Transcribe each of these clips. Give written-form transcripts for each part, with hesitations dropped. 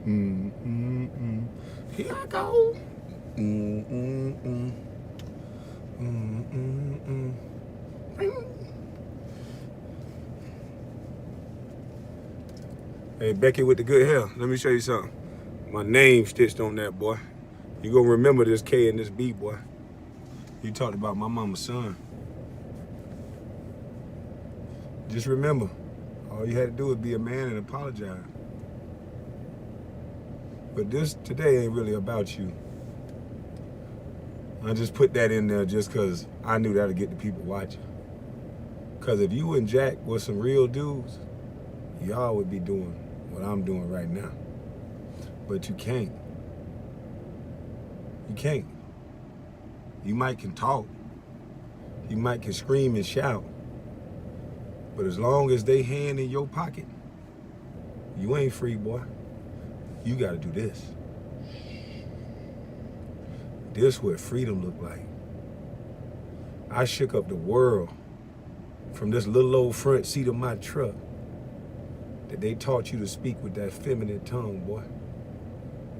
Mm, mm, mm. Here I go. Mm, mm, mm. Mm, mm, mm. Hey, Becky with the good hair. Let me show you something. My name stitched on that, boy. You gonna remember this K and this B, boy. You talked about my mama's son. Just remember, all you had to do was be a man and apologize. But this today ain't really about you. I just put that in there just because I knew that'd get the people watching. Because if you and Jack were some real dudes, y'all would be doing what I'm doing right now. But you can't. You can't. You might can talk. You might can scream and shout. But as long as they hand in your pocket, you ain't free, boy. You gotta do this. This what freedom look like. I shook up the world from this little old front seat of my truck that they taught you to speak with that feminine tongue, boy.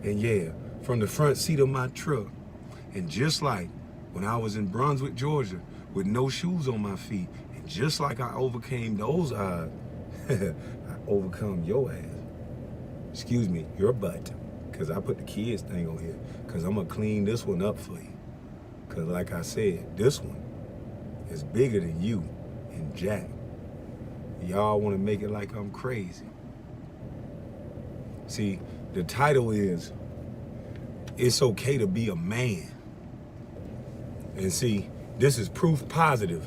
And yeah, from the front seat of my truck, and just like when I was in Brunswick, Georgia, with no shoes on my feet, and just like I overcame those odds, I overcome your ass. Excuse me, your butt. Because I put the kids thing on here. Because I'm going to clean this one up for you. Because like I said, this one is bigger than you and Jack. Y'all want to make it like I'm crazy. See, the title is, It's Okay to Be a Man. And see, this is proof positive.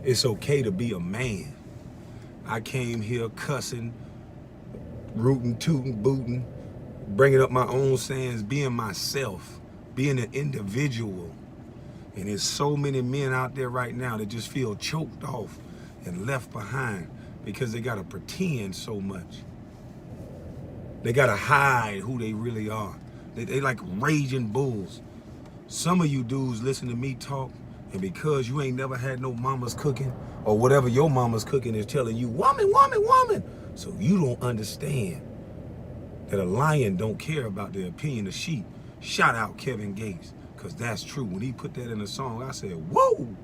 It's okay to be a man. I came here cussing, rooting, tooting, booting, bringing up my own sayings, being myself, being an individual. And there's so many men out there right now that just feel choked off and left behind because they gotta pretend so much. They gotta hide who they really are. They like raging bulls. Some of you dudes listen to me talk, and because you ain't never had no mama's cooking, or whatever your mama's cooking is telling you, woman, woman, woman. So you don't understand that a lion don't care about the opinion of sheep. Shout out Kevin Gates, because that's true. When he put that in a song, I said, whoa!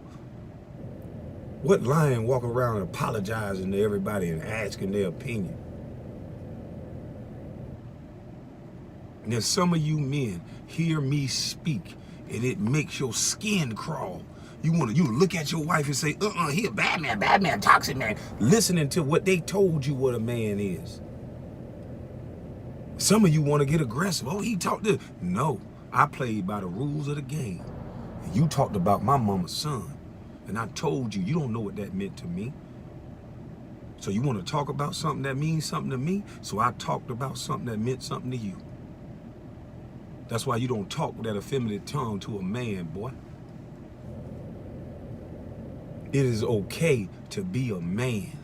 What lion walk around apologizing to everybody and asking their opinion? And then some of you men hear me speak, and it makes your skin crawl. You look at your wife and say, he a bad man, toxic man, listening to what they told you what a man is. Some of you want to get aggressive. Oh, he talked this. No, I played by the rules of the game. And you talked about my mama's son. And I told you, you don't know what that meant to me. So you want to talk about something that means something to me? So I talked about something that meant something to you. That's why you don't talk with that effeminate tongue to a man, boy. It is okay to be a man.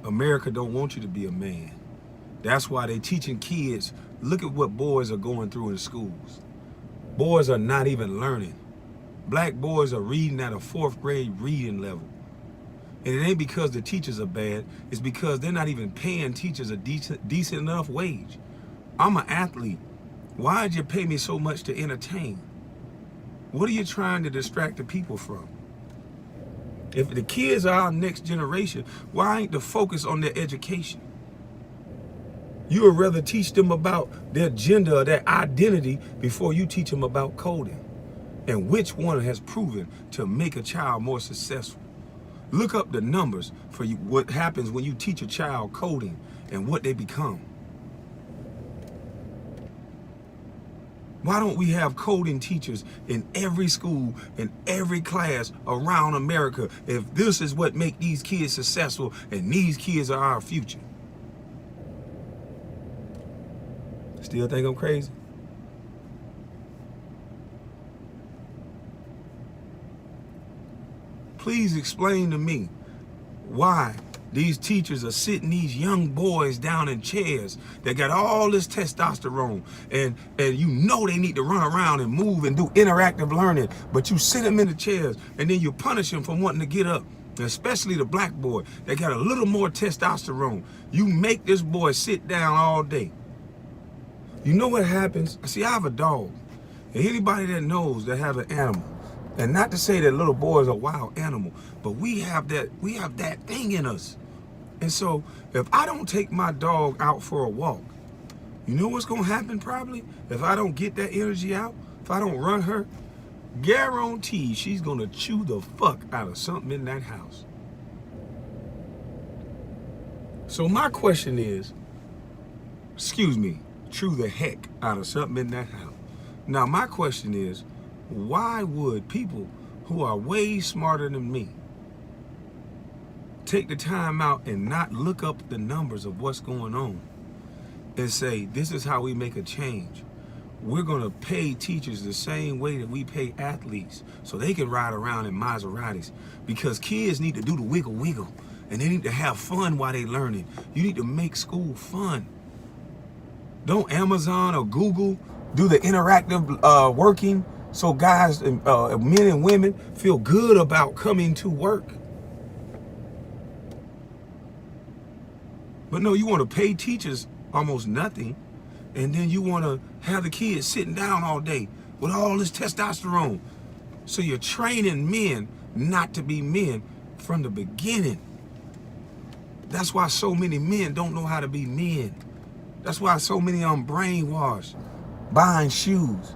America don't want you to be a man. That's why they teaching kids, look at what boys are going through in schools. Boys are not even learning. Black boys are reading at a 4th grade reading level. And it ain't because the teachers are bad, it's because they're not even paying teachers a decent enough wage. I'm an athlete. Why'd you pay me so much to entertain? What are you trying to distract the people from? If the kids are our next generation, why ain't the focus on their education? You would rather teach them about their gender or their identity before you teach them about coding. And which one has proven to make a child more successful? Look up the numbers for you, what happens when you teach a child coding and what they become. Why don't we have coding teachers in every school, in every class around America, if this is what make these kids successful and these kids are our future? Still think I'm crazy? Please explain to me why these teachers are sitting these young boys down in chairs that got all this testosterone and you know they need to run around and move and do interactive learning, but you sit them in the chairs and then you punish them for wanting to get up especially the black boy that got a little more testosterone. You make this boy sit down all day. You know what happens? See, I have a dog. And anybody that knows that have an animal, and not to say that little boys are wild animal, but we have that thing in us. And so if I don't take my dog out for a walk, you know what's gonna happen probably? If I don't get that energy out, if I don't run her, guarantee she's gonna chew the fuck out of something in that house. So my question is, chew the heck out of something in that house. Now my question is, why would people who are way smarter than me take the time out and not look up the numbers of what's going on and say, this is how we make a change? We're gonna pay teachers the same way that we pay athletes so they can ride around in Maseratis, because kids need to do the wiggle wiggle and they need to have fun while they learning. You need to make school fun. Don't Amazon or Google do the interactive working so guys, men and women feel good about coming to work. But no, you want to pay teachers almost nothing, and then you want to have the kids sitting down all day with all this testosterone. So you're training men not to be men from the beginning. That's why so many men don't know how to be men. That's why so many of them brainwashed, buying shoes.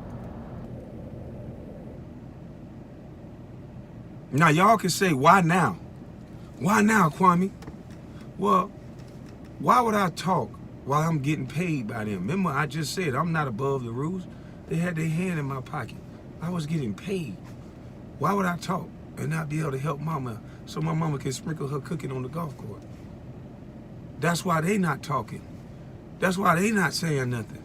Now y'all can say, why now? Why now, Kwame? Well, why would I talk while I'm getting paid by them? Remember, I just said I'm not above the rules. They had their hand in my pocket. I was getting paid. Why would I talk and not be able to help mama so my mama can sprinkle her cooking on the golf course? That's why they not talking. That's why they not saying nothing.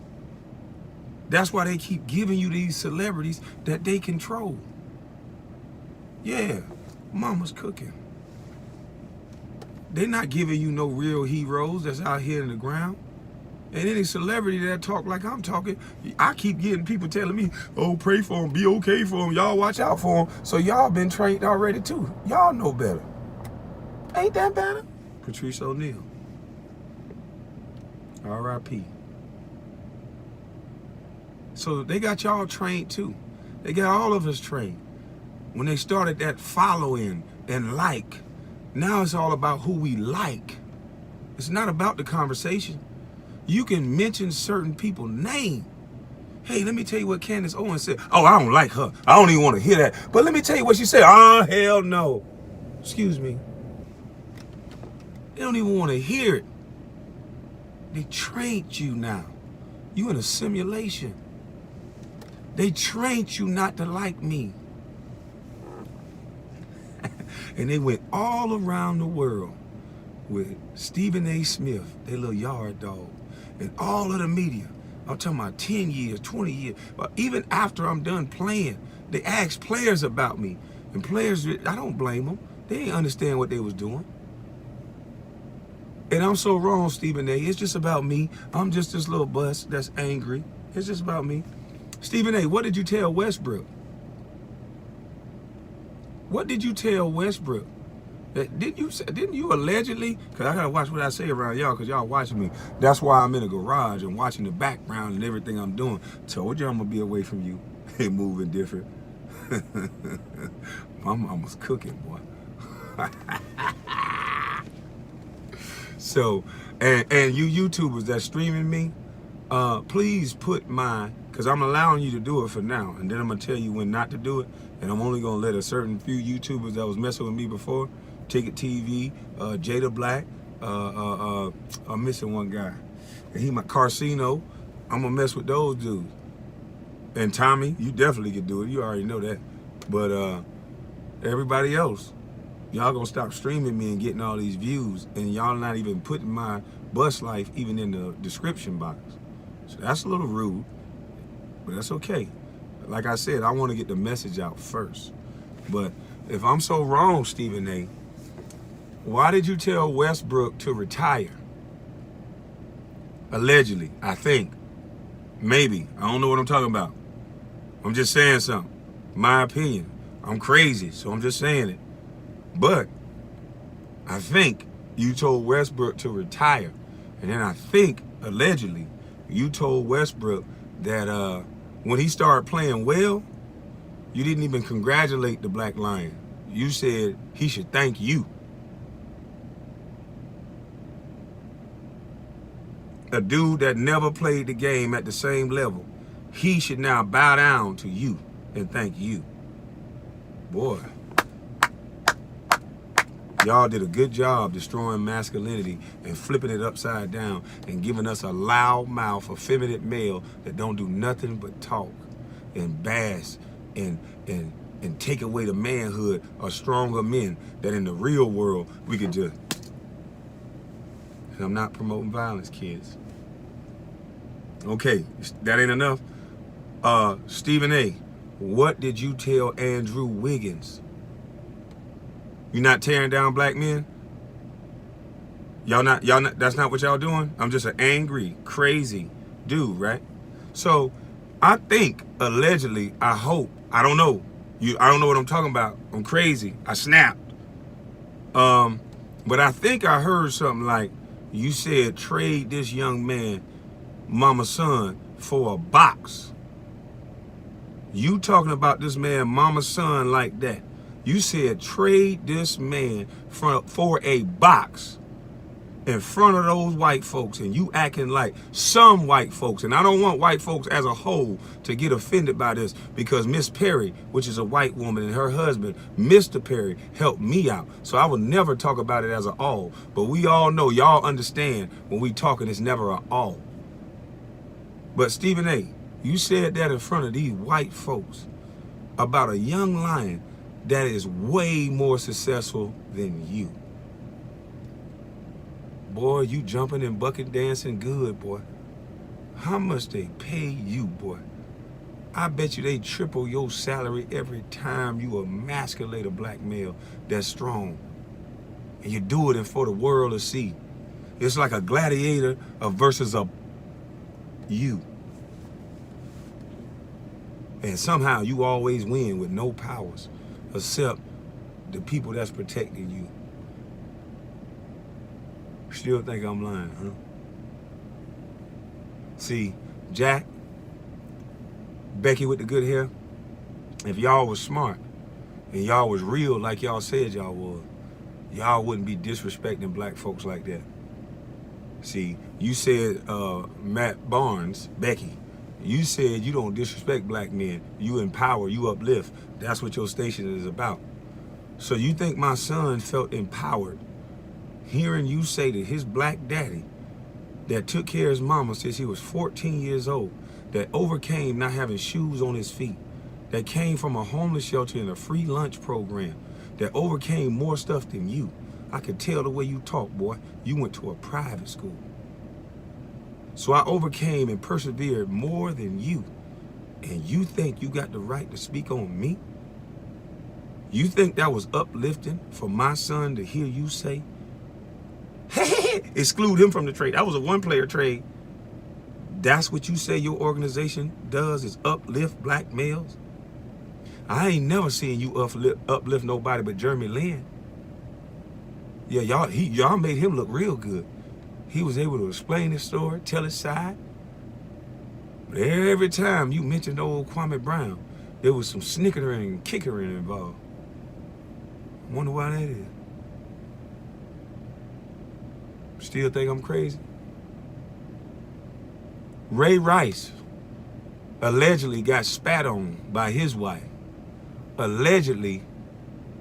That's why they keep giving you these celebrities that they control. Yeah, mama's cooking. They're not giving you no real heroes that's out here in the ground. And any celebrity that talk like I'm talking, I keep getting people telling me, oh, pray for them, be okay for them, y'all watch out for them. So y'all been trained already too. Y'all know better. Ain't that better? Patrice O'Neal. R.I.P. So they got y'all trained too. They got all of us trained. When they started that following and like, now it's all about who we like. It's not about the conversation. You can mention certain people's name. Hey, let me tell you what Candace Owens said. Oh, I don't like her. I don't even want to hear that. But let me tell you what she said. Oh, hell no. Excuse me. They don't even want to hear it. They trained you now. You in a simulation. They trained you not to like me. And they went all around the world with Stephen A. Smith, their little yard dog, and all of the media. I'm talking about 10 years, 20 years. But even after I'm done playing, they ask players about me. And players, I don't blame them. They didn't understand what they was doing. And I'm so wrong, Stephen A. It's just about me. I'm just this little bus that's angry. It's just about me. Stephen A., what did you tell Westbrook? What did you tell Westbrook? Didn't you allegedly? Because I got to watch what I say around y'all because y'all watching me. That's why I'm in a garage and watching the background and everything I'm doing. Told you I'm going to be away from you and moving different. My mama's cooking, boy. So, and you YouTubers that streaming me, please put mine, because I'm allowing you to do it for now. And then I'm going to tell you when not to do it. And I'm only going to let a certain few YouTubers that was messing with me before, Ticket TV, Jada Black, I'm missing one guy. And he my Carcino. I'm going to mess with those dudes. And Tommy, you definitely could do it. You already know that. But everybody else, y'all going to stop streaming me and getting all these views. And y'all not even putting my bus life even in the description box. So that's a little rude. But that's okay. Like I said, I want to get the message out first. But if I'm so wrong, Stephen A., why did you tell Westbrook to retire? Allegedly, I think. Maybe. I don't know what I'm talking about. I'm just saying something. My opinion. I'm crazy, so I'm just saying it. But I think you told Westbrook to retire. And then I think, allegedly, you told Westbrook that when he started playing well, you didn't even congratulate the Black Lion. You said he should thank you. A dude that never played the game at the same level, he should now bow down to you and thank you. Boy, y'all did a good job destroying masculinity and flipping it upside down and giving us a loud mouth, effeminate male that don't do nothing but talk and bash and take away the manhood of stronger men that in the real world we could just. And I'm not promoting violence, kids. Okay, that ain't enough. Stephen A., what did you tell Andrew Wiggins? You not tearing down black men? Y'all not, that's not what y'all doing? I'm just an angry, crazy dude, right? So I think, allegedly, I hope, I don't know. I don't know what I'm talking about. I'm crazy. I snapped. But I think I heard something like, you said trade this young man, mama's son, for a box. You talking about this man, mama's son, like that. You said trade this man for a box in front of those white folks, and you acting like some white folks. And I don't want white folks as a whole to get offended by this, because Miss Perry, which is a white woman, and her husband, Mr. Perry, helped me out. So I will never talk about it as an all. But we all know, y'all understand, when we talking, it's never an all. But Stephen A., you said that in front of these white folks about a young lion that is way more successful than you. Boy, you jumping and bucket dancing good, boy. How much they pay you, boy? I bet you they triple your salary every time you emasculate a black male that's strong. And you do it for the world to see. It's like a gladiator versus a you. And somehow you always win with no powers except the people that's protecting you. Still think I'm lying, huh? See, Jack, Becky with the good hair, if y'all was smart and y'all was real like y'all said y'all was, y'all wouldn't be disrespecting black folks like that. See, you said, Matt Barnes, Becky, you said you don't disrespect black men. You empower, you uplift. That's what your station is about. So you think my son felt empowered hearing you say that his black daddy that took care of his mama since he was 14 years old, that overcame not having shoes on his feet, that came from a homeless shelter and a free lunch program, that overcame more stuff than you. I could tell the way you talk, boy. You went to a private school. So I overcame and persevered more than you. And you think you got the right to speak on me? You think that was uplifting for my son to hear you say, exclude him from the trade? That was a one-player trade. That's what you say your organization does, is uplift black males? I ain't never seen you uplift nobody but Jeremy Lin. Yeah, y'all made him look real good. He was able to explain his story, tell his side. But every time you mentioned old Kwame Brown, there was some snickering and kickering involved. I wonder why that is. Still think I'm crazy? Ray Rice allegedly got spat on by his wife. Allegedly,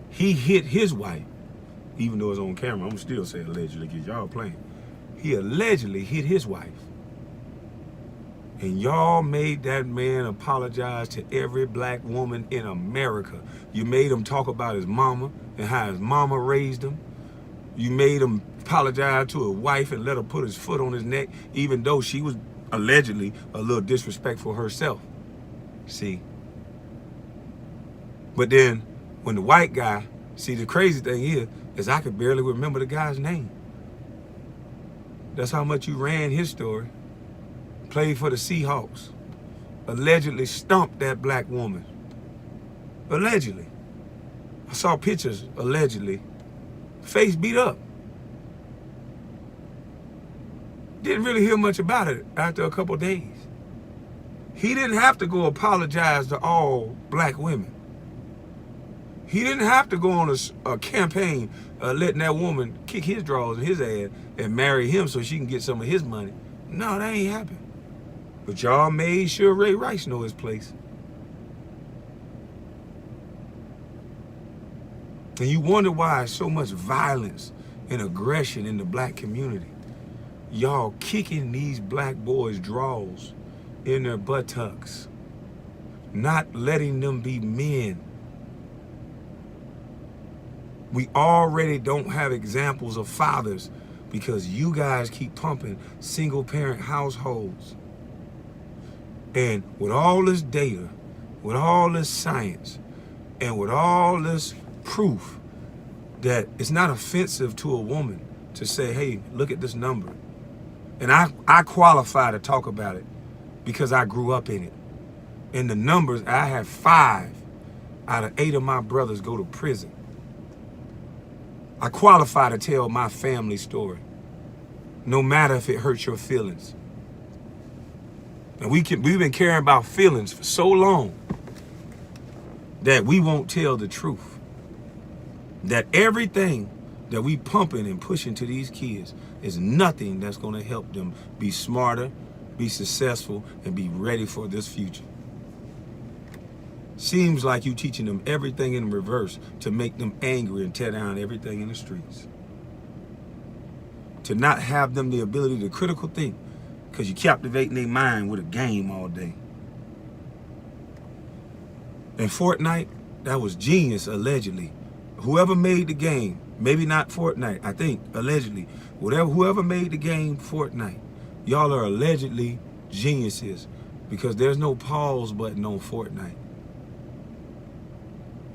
he hit his wife. Even though it's on camera, I'm still saying allegedly because y'all playing. He allegedly hit his wife. And y'all made that man apologize to every black woman in America. You made him talk about his mama and how his mama raised him. You made him apologize to his wife and let her put his foot on his neck, even though she was allegedly a little disrespectful herself. See? But then when the white guy, see, the crazy thing is I could barely remember the guy's name. That's how much you ran his story. Played for the Seahawks. Allegedly stumped that black woman. Allegedly. I saw pictures, allegedly, face beat up. Didn't really hear much about it after a couple days. He didn't have to go apologize to all black women. He didn't have to go on a campaign letting that woman kick his drawers in his ass and marry him so she can get some of his money. No, that ain't happened. But y'all made sure Ray Rice know his place. And you wonder why so much violence and aggression in the black community. Y'all kicking these black boys' drawers in their buttocks, not letting them be men. We already don't have examples of fathers because you guys keep pumping single parent households. And with all this data, with all this science, and with all this proof that it's not offensive to a woman to say, hey, look at this number. And I qualify to talk about it because I grew up in it. And the numbers, I have 5 out of 8 of my brothers go to prison. I qualify to tell my family story, no matter if it hurts your feelings. And we've been caring about feelings for so long that we won't tell the truth. That everything that we pumping and pushing to these kids is nothing that's going to help them be smarter, be successful, and be ready for this future. Seems like you teaching them everything in reverse to make them angry and tear down everything in the streets. To not have them the ability to critical think because you captivating their mind with a game all day. And Fortnite, that was genius, allegedly. Whoever made the game, maybe not Fortnite, I think, allegedly, whoever made the game Fortnite, y'all are allegedly geniuses because there's no pause button on Fortnite.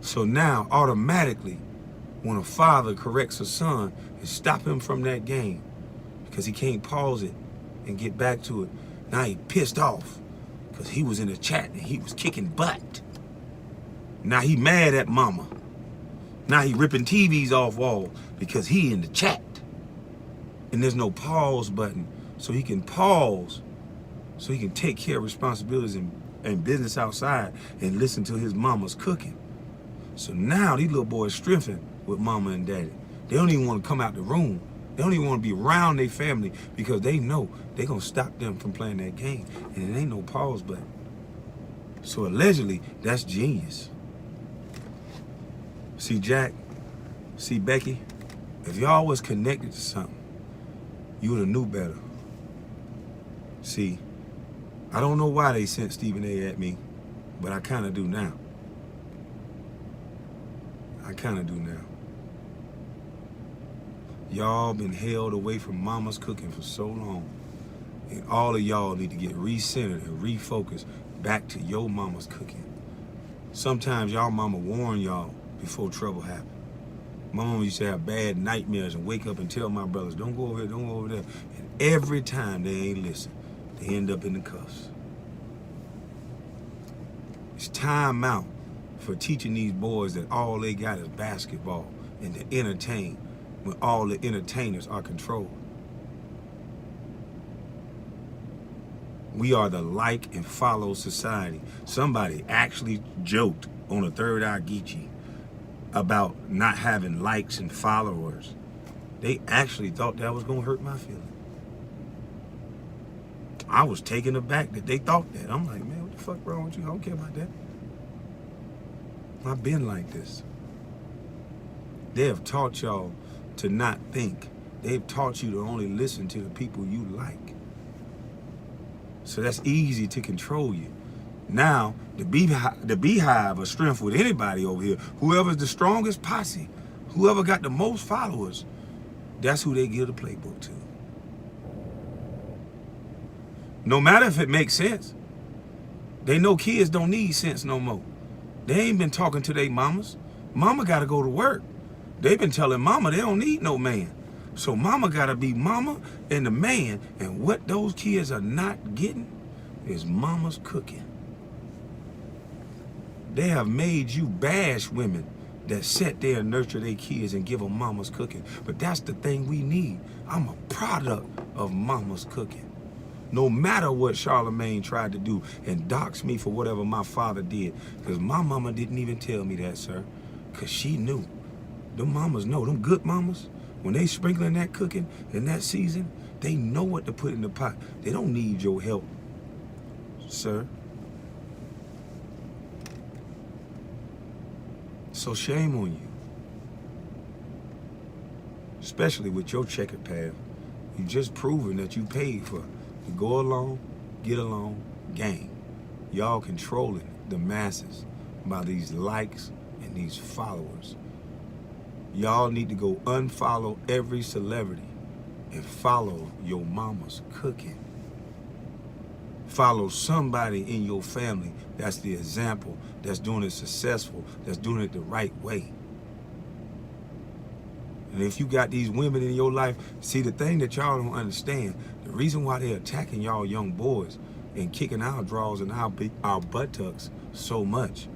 So now, automatically, when a father corrects a son and stop him from that game because he can't pause it and get back to it, now he pissed off because he was in the chat and he was kicking butt. Now he mad at mama. Now he ripping TVs off walls because he in the chat. And there's no pause button so he can pause, so he can take care of responsibilities and business outside and listen to his mama's cooking. So now these little boys strengthen with mama and daddy. They don't even want to come out the room. They don't even want to be around their family because they know they're going to stop them from playing that game. And it ain't no pause button. So allegedly, that's genius. See Jack, see Becky, if y'all was connected to something, you would have knew better. See, I don't know why they sent Stephen A at me, but I kind of do now. I kind of do now. Y'all been held away from mama's cooking for so long. And all of y'all need to get recentered and refocused back to your mama's cooking. Sometimes y'all mama warn y'all before trouble happened. My mama used to have bad nightmares and wake up and tell my brothers, don't go over here, don't go over there. And every time they ain't listen, they end up in the cuffs. It's time out for teaching these boys that all they got is basketball and to entertain when all the entertainers are controlled. We are the like and follow society. Somebody actually joked on a Third Eye Geechee about not having likes and followers. They actually thought that was gonna hurt my feelings. I was taken aback that they thought that. I'm like, man, what the fuck wrong with you? I don't care about that. I've been like this. They have taught y'all to not think. They've taught you to only listen to the people you like. So that's easy to control you. Now, the beehive of strength with anybody over here, whoever's the strongest posse, whoever got the most followers, that's who they give the playbook to. No matter if it makes sense. They know kids don't need sense no more. They ain't been talking to their mamas. Mama got to go to work. They've been telling mama they don't need no man. So mama got to be mama and the man. And what those kids are not getting is mama's cooking. They have made you bash women that sit there and nurture their kids and give them mama's cooking. But that's the thing we need. I'm a product of mama's cooking. No matter what Charlemagne tried to do and dox me for whatever my father did, because my mama didn't even tell me that, sir, because she knew. Them mamas know, them good mamas, when they sprinkling that cooking in that season, they know what to put in the pot. They don't need your help, sir. So shame on you. Especially with your checkered path. You just proven that you paid for to go along, get along, gang. Y'all controlling the masses by these likes and these followers. Y'all need to go unfollow every celebrity and follow your mama's cooking. Follow somebody in your family that's the example, that's doing it successful, that's doing it the right way. And if you got these women in your life, see, the thing that y'all don't understand, the reason why they're attacking y'all young boys and kicking our drawers and our buttocks so much,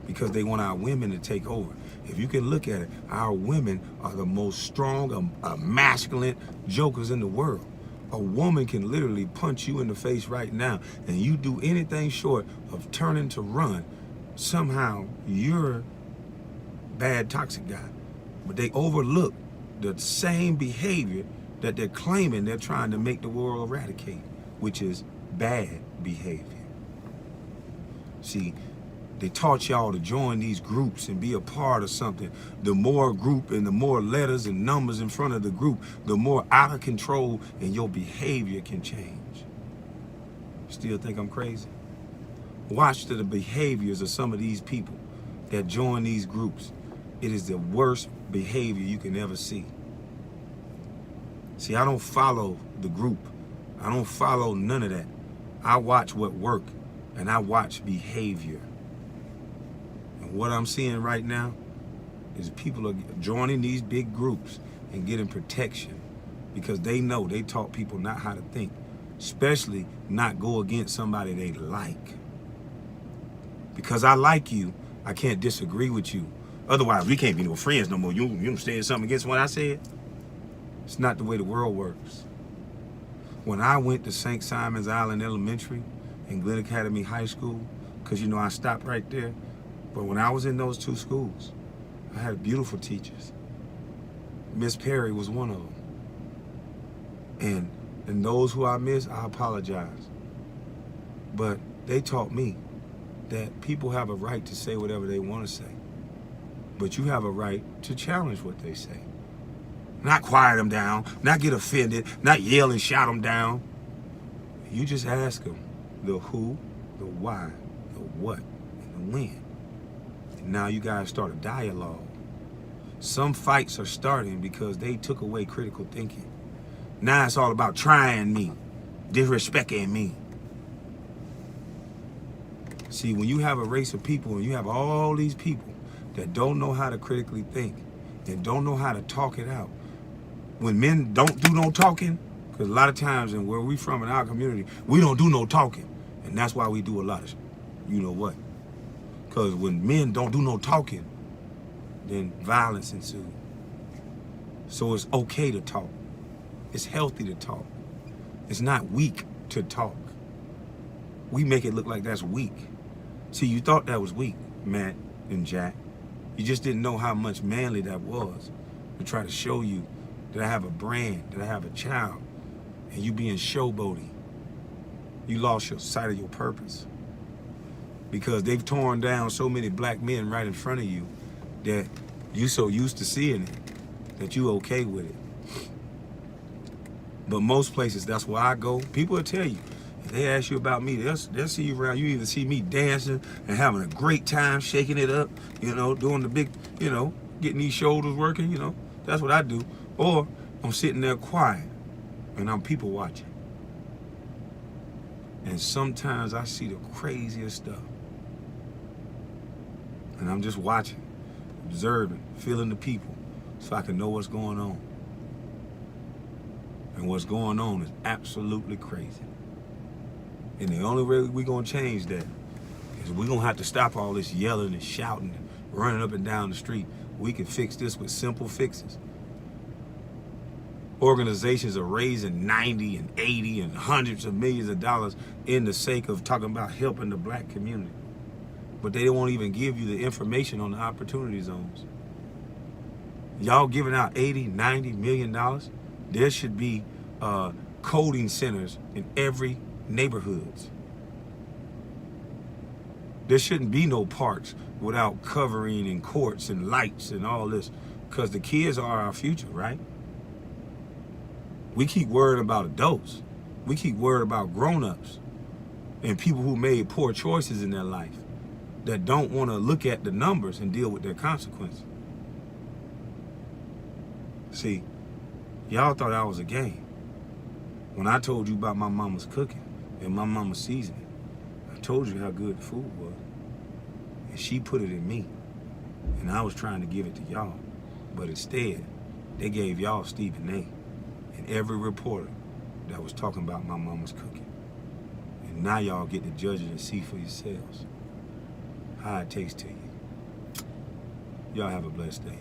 because they want our women to take over. If you can look at it, our women are the most strong, masculine jokers in the world. A woman can literally punch you in the face right now, and you do anything short of turning to run, somehow you're bad, toxic guy. But they overlook the same behavior that they're claiming they're trying to make the world eradicate, which is bad behavior. See, they taught y'all to join these groups and be a part of something. The more group and the more letters and numbers in front of the group, the more out of control and your behavior can change. Still think I'm crazy? Watch the behaviors of some of these people that join these groups. It is the worst behavior you can ever see. See, I don't follow the group. I don't follow none of that. I watch what work, and I watch behavior. And what I'm seeing right now is people are joining these big groups and getting protection because they know they taught people not how to think, especially not go against somebody they like. Because I like you, I can't disagree with you. Otherwise, we can't be no friends no more. You saying something against what I said? It's not the way the world works. When I went to St. Simon's Island Elementary and Glen Academy High School, because, you know, I stopped right there. But when I was in those two schools, I had beautiful teachers. Miss Perry was one of them. And those who I miss, I apologize. But they taught me that people have a right to say whatever they want to say. But you have a right to challenge what they say. Not quiet them down, not get offended, not yell and shout them down. You just ask them the who, the why, the what, and the when. And now you guys start a dialogue. Some fights are starting because they took away critical thinking. Now it's all about trying me, disrespecting me. See, when you have a race of people and you have all these people that don't know how to critically think and don't know how to talk it out, when men don't do no talking, because a lot of times in where we from in our community, we don't do no talking. And that's why we do a lot of you know what. Because when men don't do no talking, then violence ensues. So it's okay to talk. It's healthy to talk. It's not weak to talk. We make it look like that's weak. See, you thought that was weak, Matt and Jack. You just didn't know how much manly that was to try to show you that I have a brand, that I have a child, and you being showboating. You lost your sight of your purpose. Because they've torn down so many black men right in front of you that you so used to seeing it that you okay with it. But most places, that's where I go. People will tell you, if they ask you about me, they'll see you around. You either see me dancing and having a great time, shaking it up, you know, doing the big, you know, getting these shoulders working, you know. That's what I do. Or I'm sitting there quiet and I'm people watching. And sometimes I see the craziest stuff. And I'm just watching, observing, feeling the people so I can know what's going on. And what's going on is absolutely crazy. And the only way we're going to change that is we're going to have to stop all this yelling and shouting and running up and down the street. We can fix this with simple fixes. Organizations are raising 90 and 80 and hundreds of millions of dollars in the sake of talking about helping the black community. But they won't even give you the information on the opportunity zones. Y'all giving out 80, 90 million dollars. There should be coding centers in every neighborhoods. There shouldn't be no parks without covering and courts and lights and all this, because the kids are our future, right? We keep worrying about adults. We keep worrying about grown-ups and people who made poor choices in their life that don't want to look at the numbers and deal with their consequences. See, y'all thought I was a game. When I told you about my mama's cooking and my mama's seasoning, I told you how good the food was. And she put it in me. And I was trying to give it to y'all. But instead, they gave y'all Stephen A. and every reporter that was talking about my mama's cooking. And now y'all get to judge it and see for yourselves how it tastes to you. Y'all have a blessed day.